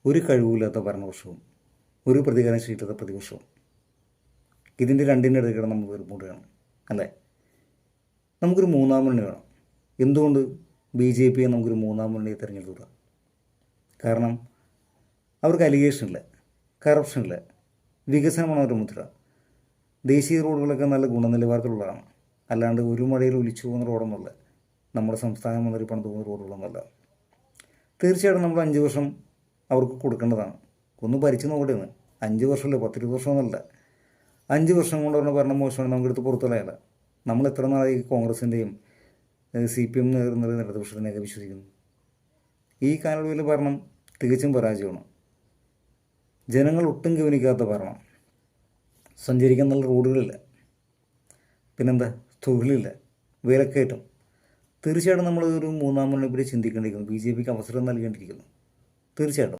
ഒരു കഴിവില്ലാത്ത ഭരണപക്ഷവും ഒരു പ്രതികാരശീലത്തെ പ്രതിപക്ഷവും. ഇതിൻ്റെ രണ്ടിൻ്റെ ഇടയ്ക്കിടെ നമ്മൾ വേർപൂടുകയാണ് അല്ലേ? നമുക്കൊരു മൂന്നാം മുന്നണി വേണം. എന്തുകൊണ്ട് BJPയെ നമുക്കൊരു മൂന്നാം മുന്നണിയെ തിരഞ്ഞെടുത്തുകൂടാ? കാരണം അവർക്ക് അലിഗേഷൻ ഇല്ല, കറപ്ഷൻ ഇല്ല, വികസനമാണ് അവരുടെ മുദ്ര. ദേശീയ റോഡുകളൊക്കെ നല്ല ഗുണനിലവാരത്തിലുള്ളതാണ്, അല്ലാണ്ട് ഒരു മഴയിൽ ഒലിച്ചു പോകുന്ന റോഡൊന്നുമല്ല. നമ്മുടെ സംസ്ഥാനം മന്ത്രി പണിത് പോകുന്ന റോഡുകളൊന്നുമല്ല. തീർച്ചയായിട്ടും നമ്മൾ 5 വർഷം അവർക്ക് കൊടുക്കേണ്ടതാണ്. ഒന്ന് ഭരിച്ചു നോക്കട്ടെന്ന്. 5 വർഷമല്ല, 10-20 വർഷമൊന്നുമല്ല. 5 വർഷം കൊണ്ട് പറഞ്ഞ ഭരണം മോശമാണ്, നമുക്കെടുത്ത് പുറത്തുള്ളതല്ല. നമ്മൾ എത്ര നാളായി കോൺഗ്രസിൻ്റെയും CPM നേതൃത്വം ഇടതുപക്ഷത്തിനെയൊക്കെ വിശ്വസിക്കുന്നു? ഈ കാലയളവിൽ ഭരണം തികച്ചും പരാജയമാണ്. ജനങ്ങൾ ഒട്ടും ഗവനിക്കാത്ത ഭരണം. സഞ്ചരിക്കാൻ നല്ല റോഡുകളില്ല, പിന്നെന്താ, തൊഴിലില്ല, വിലക്കയറ്റം. തീർച്ചയായിട്ടും നമ്മൾ ഒരു മൂന്നാം മുന്നണിയെ ചിന്തിക്കേണ്ടിയിരിക്കുന്നു. BJPക്ക് അവസരം നൽകേണ്ടിയിരിക്കുന്നു തീർച്ചയായിട്ടും.